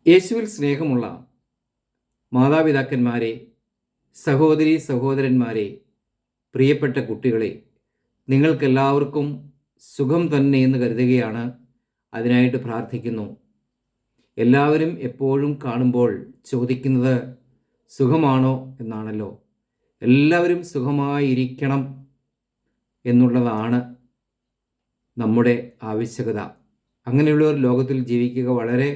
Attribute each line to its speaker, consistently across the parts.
Speaker 1: യേശുവിൽ സ്നേഹമുള്ള മാതാപിതാക്കന്മാരെ, സഹോദരി സഹോദരന്മാരെ, പ്രിയപ്പെട്ട കുട്ടികളെ, നിങ്ങൾക്കെല്ലാവർക്കും സുഖം തന്നെ എന്ന് കരുതുകയാണ്. അതിനായിട്ട് പ്രാർത്ഥിക്കുന്നു. എല്ലാവരും എപ്പോഴും കാണുമ്പോൾ ചോദിക്കുന്നത് സുഖമാണോ എന്നാണല്ലോ. എല്ലാവരും സുഖമായിരിക്കണം എന്നുള്ളതാണ് നമ്മുടെ ആവശ്യകത. അങ്ങനെയുള്ള ഒരു ലോകത്തിൽ ജീവിക്കുക വളരെ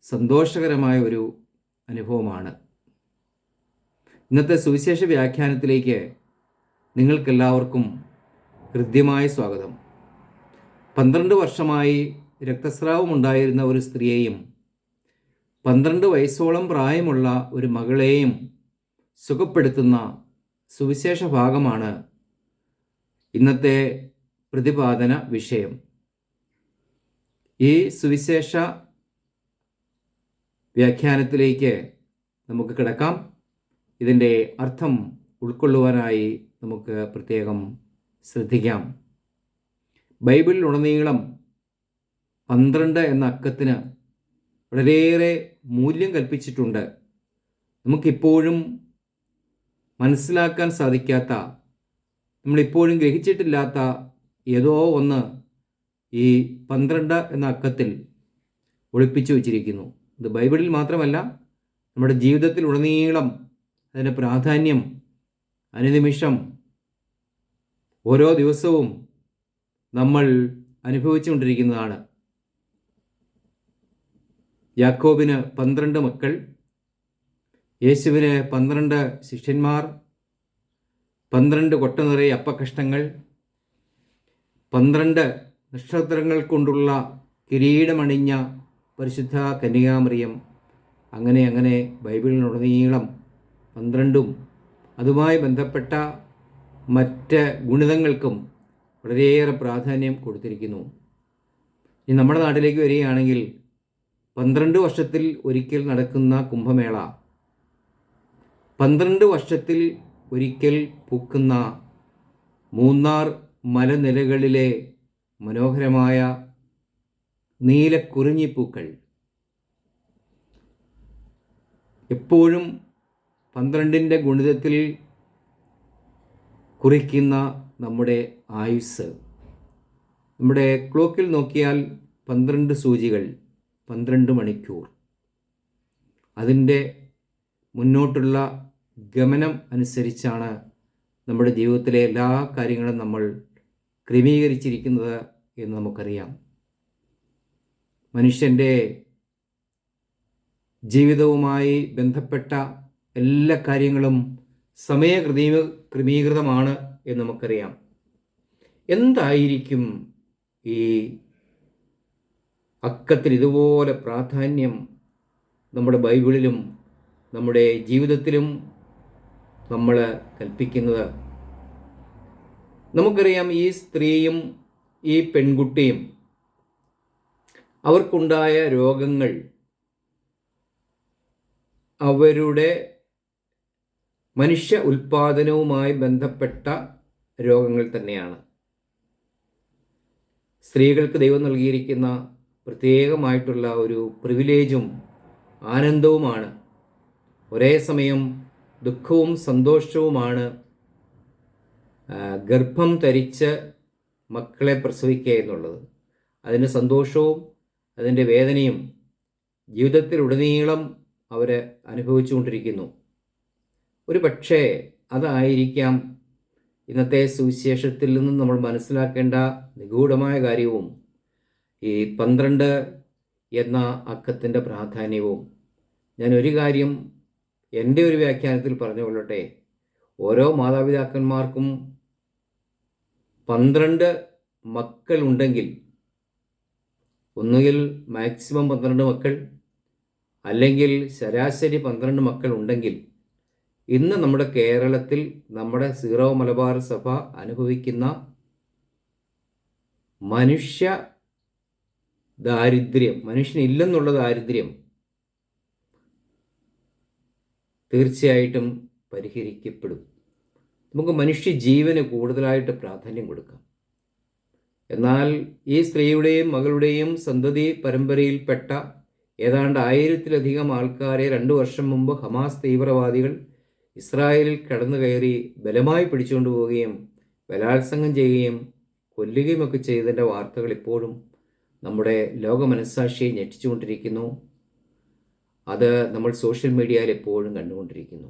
Speaker 1: സന്തോഷകരമായ ഒരു അനുഭവമാണ്. ഇന്നത്തെ സുവിശേഷ വ്യാഖ്യാനത്തിലേക്ക് നിങ്ങൾക്കെല്ലാവർക്കും ഹൃദ്യമായ സ്വാഗതം. 12 വർഷമായി രക്തസ്രാവമുണ്ടായിരുന്ന ഒരു സ്ത്രീയെയും 12 വയസ്സോളം പ്രായമുള്ള ഒരു മകളെയും സുഖപ്പെടുത്തുന്ന സുവിശേഷ ഭാഗമാണ് ഇന്നത്തെ പ്രതിപാദന വിഷയം. ഈ സുവിശേഷ വ്യാഖ്യാനത്തിലേക്ക് നമുക്ക് കിടക്കാം. ഇതിൻ്റെ അർത്ഥം ഉൾക്കൊള്ളുവാനായി നമുക്ക് പ്രത്യേകം ശ്രദ്ധിക്കാം. ബൈബിളിലുടനീളം 12 എന്ന അക്കത്തിന് വളരെയേറെ മൂല്യം കൽപ്പിച്ചിട്ടുണ്ട്. നമുക്കിപ്പോഴും മനസ്സിലാക്കാൻ സാധിക്കാത്ത, നമ്മളിപ്പോഴും ഗ്രഹിച്ചിട്ടില്ലാത്ത ഏതോ ഒന്ന് ഈ 12 എന്ന അക്കത്തിൽ ഒളിപ്പിച്ചു വച്ചിരിക്കുന്നു. ഇത് ബൈബിളിൽ മാത്രമല്ല, നമ്മുടെ ജീവിതത്തിലുടനീളം അതിൻ്റെ പ്രാധാന്യം അനുനിമിഷം ഓരോ ദിവസവും നമ്മൾ അനുഭവിച്ചുകൊണ്ടിരിക്കുന്നതാണ്. യാക്കോബിന് 12 മക്കൾ, യേശുവിന് 12 ശിഷ്യന്മാർ, 12 കൊട്ട നിറയെ അപ്പക്കഷ്ണങ്ങൾ, 12 നക്ഷത്രങ്ങൾ കൊണ്ടുള്ള കിരീടമണിഞ്ഞ പരിശുദ്ധ കന്യകാമറിയം, അങ്ങനെ ബൈബിളിനുടനീളം 12ഉം അതുമായി ബന്ധപ്പെട്ട മറ്റ് ഗുണിതങ്ങൾക്കും വളരെയേറെ പ്രാധാന്യം കൊടുത്തിരിക്കുന്നു. ഇനി നമ്മുടെ നാട്ടിലേക്ക് വരികയാണെങ്കിൽ 12 വർഷത്തിൽ ഒരിക്കൽ നടക്കുന്ന കുംഭമേള, 12 വർഷത്തിൽ ഒരിക്കൽ പൂക്കുന്ന മൂന്നാർ മലനിരകളിലെ മനോഹരമായ നീലക്കുറിഞ്ഞിപ്പൂക്കൾ, എപ്പോഴും 12ൻ്റെ ഗുണിതത്തിൽ കുറിക്കുന്ന നമ്മുടെ ആയുസ്. നമ്മുടെ ക്ലോക്കിൽ നോക്കിയാൽ 12 സൂചികൾ, 12 മണിക്കൂർ. അതിൻ്റെ മുന്നോട്ടുള്ള ഗമനം അനുസരിച്ചാണ് നമ്മുടെ ജീവിതത്തിലെ എല്ലാ കാര്യങ്ങളും നമ്മൾ ക്രമീകരിച്ചിരിക്കുന്നത് എന്ന് നമുക്കറിയാം. മനുഷ്യൻ്റെ ജീവിതവുമായി ബന്ധപ്പെട്ട എല്ലാ കാര്യങ്ങളും ക്രമീകൃതമാണ് എന്ന് നമുക്കറിയാം. എന്തായിരിക്കും ഈ അക്കത്തിൽ ഇതുപോലെ പ്രാധാന്യം നമ്മുടെ ബൈബിളിലും നമ്മുടെ ജീവിതത്തിലും നമ്മൾ കൽപ്പിക്കുന്നത്? നമുക്കറിയാം, ഈ സ്ത്രീയും ഈ പെൺകുട്ടിയും അവർക്കുണ്ടായ രോഗങ്ങൾ അവരുടെ മനുഷ്യ ഉൽപാദനവുമായി ബന്ധപ്പെട്ട രോഗങ്ങൾ തന്നെയാണ്. സ്ത്രീകൾക്ക് ദൈവം നൽകിയിരിക്കുന്ന പ്രത്യേകമായിട്ടുള്ള ഒരു പ്രിവിലേജും ആനന്ദവുമാണ്, ഒരേ സമയം ദുഃഖവും സന്തോഷവുമാണ് ഗർഭം ധരിച്ച് മക്കളെ പ്രസവിക്കുക എന്നുള്ളത്. അതിൻ്റെ സന്തോഷവും അതിൻ്റെ വേദനയും ജീവിതത്തിലുടനീളം അവർ അനുഭവിച്ചുകൊണ്ടിരിക്കുന്നു. ഒരു പക്ഷേ അതായിരിക്കാം ഇന്നത്തെ സുവിശേഷത്തിൽ നിന്നും നമ്മൾ മനസ്സിലാക്കേണ്ട നിഗൂഢമായ കാര്യവും ഈ 12 എന്ന അക്കത്തിൻ്റെ പ്രാധാന്യവും. ഞാൻ ഒരു കാര്യം എൻ്റെ ഒരു വ്യാഖ്യാനത്തിൽ പറഞ്ഞുകൊള്ളട്ടെ. ഓരോ മാതാപിതാക്കന്മാർക്കും 12 മക്കളുണ്ടെങ്കിൽ, ഒന്നുകിൽ മാക്സിമം 12 മക്കൾ, അല്ലെങ്കിൽ ശരാശരി 12 മക്കൾ ഉണ്ടെങ്കിൽ, ഇന്ന് നമ്മുടെ കേരളത്തിൽ നമ്മുടെ സീറോ മലബാർ സഭ അനുഭവിക്കുന്ന മനുഷ്യ ദാരിദ്ര്യം, മനുഷ്യനില്ലെന്നുള്ള ദാരിദ്ര്യം തീർച്ചയായിട്ടും പരിഹരിക്കപ്പെടും. നമുക്ക് മനുഷ്യ ജീവന് കൂടുതലായിട്ട് പ്രാധാന്യം കൊടുക്കാം. എന്നാൽ ഈ സ്ത്രീയുടെയും മകളുടെയും സന്തതി പരമ്പരയിൽപ്പെട്ട ഏതാണ്ട് 1000-ലധികം ആൾക്കാരെ 2 വർഷം മുമ്പ് ഹമാസ് തീവ്രവാദികൾ ഇസ്രായേലിൽ കടന്നു കയറി ബലമായി പിടിച്ചുകൊണ്ട് പോവുകയും ബലാത്സംഗം ചെയ്യുകയും കൊല്ലുകയുമൊക്കെ ചെയ്തതിൻ്റെ വാർത്തകൾ ഇപ്പോഴും നമ്മുടെ ലോക മനസ്സാക്ഷിയെ ഞെട്ടിച്ചുകൊണ്ടിരിക്കുന്നു. അത് നമ്മൾ സോഷ്യൽ മീഡിയയിൽ എപ്പോഴും കണ്ടുകൊണ്ടിരിക്കുന്നു.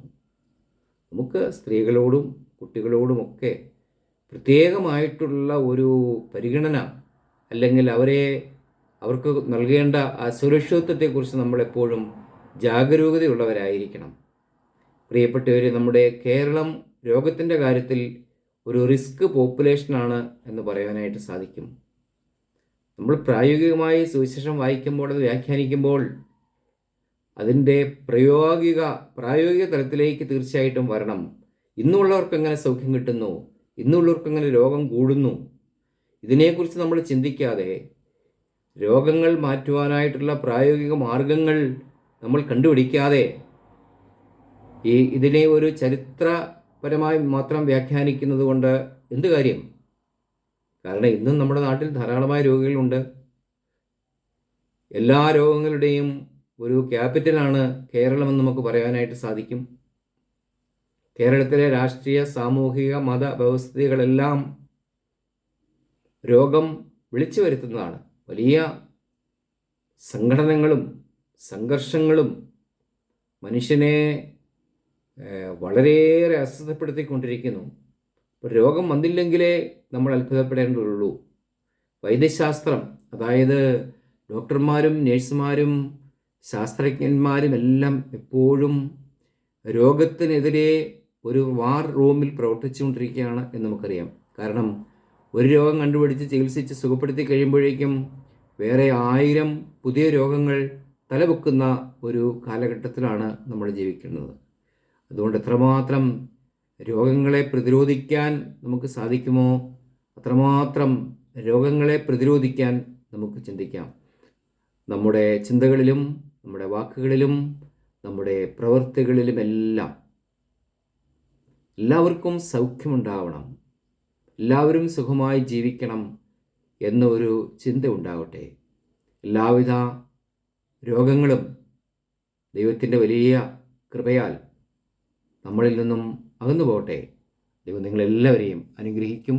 Speaker 1: നമുക്ക് സ്ത്രീകളോടും കുട്ടികളോടുമൊക്കെ പ്രത്യേകമായിട്ടുള്ള ഒരു പരിഗണന, അല്ലെങ്കിൽ അവർക്ക് നൽകേണ്ട ആ സുരക്ഷിതത്വത്തെക്കുറിച്ച് നമ്മളെപ്പോഴും ജാഗരൂകതയുള്ളവരായിരിക്കണം. പ്രിയപ്പെട്ടവർ, നമ്മുടെ കേരളം രോഗത്തിൻ്റെ കാര്യത്തിൽ ഒരു റിസ്ക് പോപ്പുലേഷനാണ് എന്ന് പറയാനായിട്ട് സാധിക്കും. നമ്മൾ പ്രായോഗികമായി സുവിശേഷം വായിക്കുമ്പോൾ, അത് വ്യാഖ്യാനിക്കുമ്പോൾ അതിൻ്റെ പ്രായോഗിക തലത്തിലേക്ക് തീർച്ചയായിട്ടും വരണം. ഇന്നുള്ളവർക്ക് എങ്ങനെ സൗഖ്യം കിട്ടുന്നു, ഇന്നുള്ളവർക്ക് എങ്ങനെ രോഗം കൂടുന്നു, ഇതിനെക്കുറിച്ച് നമ്മൾ ചിന്തിക്കാതെ രോഗങ്ങൾ മാറ്റുവാനായിട്ടുള്ള പ്രായോഗിക മാർഗങ്ങൾ നമ്മൾ കണ്ടുപിടിക്കാതെ ഇതിനെ ഒരു ചരിത്രപരമായി മാത്രം വ്യാഖ്യാനിക്കുന്നത് കൊണ്ട് എന്ത് കാര്യം? കാരണം ഇന്നും നമ്മുടെ നാട്ടിൽ ധാരാളമായ രോഗികളുണ്ട്. എല്ലാ രോഗങ്ങളുടെയും ഒരു ക്യാപിറ്റലാണ് കേരളമെന്ന് നമുക്ക് പറയാനായിട്ട് സാധിക്കും. കേരളത്തിലെ രാഷ്ട്രീയ, സാമൂഹിക, മത വ്യവസ്ഥിതികളെല്ലാം രോഗം വിളിച്ചു വരുത്തുന്നതാണ്. വലിയ സംഘടനകളും സംഘർഷങ്ങളും മനുഷ്യനെ വളരെയേറെ അസ്വസ്ഥപ്പെടുത്തിക്കൊണ്ടിരിക്കുന്നു. രോഗം വന്നില്ലെങ്കിലേ നമ്മൾ അത്ഭുതപ്പെടേണ്ടതുള്ളൂ. വൈദ്യശാസ്ത്രം, അതായത് ഡോക്ടർമാരും നഴ്സുമാരും ശാസ്ത്രജ്ഞന്മാരും എല്ലാം എപ്പോഴും രോഗത്തിനെതിരെ ഒരു വാർ റൂമിൽ പ്രവർത്തിച്ചുകൊണ്ടിരിക്കുകയാണ് എന്ന് നമുക്കറിയാം. കാരണം ഒരു രോഗം കണ്ടുപിടിച്ച് ചികിത്സിച്ച് സുഖപ്പെടുത്തി കഴിയുമ്പോഴേക്കും വേറെ 1000 പുതിയ രോഗങ്ങൾ തലപൊക്കുന്ന ഒരു കാലഘട്ടത്തിലാണ് നമ്മൾ ജീവിക്കുന്നത്. അതുകൊണ്ട് എത്രമാത്രം രോഗങ്ങളെ പ്രതിരോധിക്കാൻ നമുക്ക് സാധിക്കുമോ അത്രമാത്രം രോഗങ്ങളെ പ്രതിരോധിക്കാൻ നമുക്ക് ചിന്തിക്കാം. നമ്മുടെ ചിന്തകളിലും നമ്മുടെ വാക്കുകളിലും നമ്മുടെ പ്രവൃത്തികളിലുമെല്ലാം എല്ലാവർക്കും സൗഖ്യമുണ്ടാവണം, എല്ലാവരും സുഖമായി ജീവിക്കണം എന്നൊരു ചിന്ത ഉണ്ടാവട്ടെ. എല്ലാവിധ രോഗങ്ങളും ദൈവത്തിൻ്റെ വലിയ കൃപയാൽ നമ്മളിൽ നിന്നും അകന്നു പോകട്ടെ. ദൈവം നിങ്ങളെല്ലാവരെയും അനുഗ്രഹിക്കും.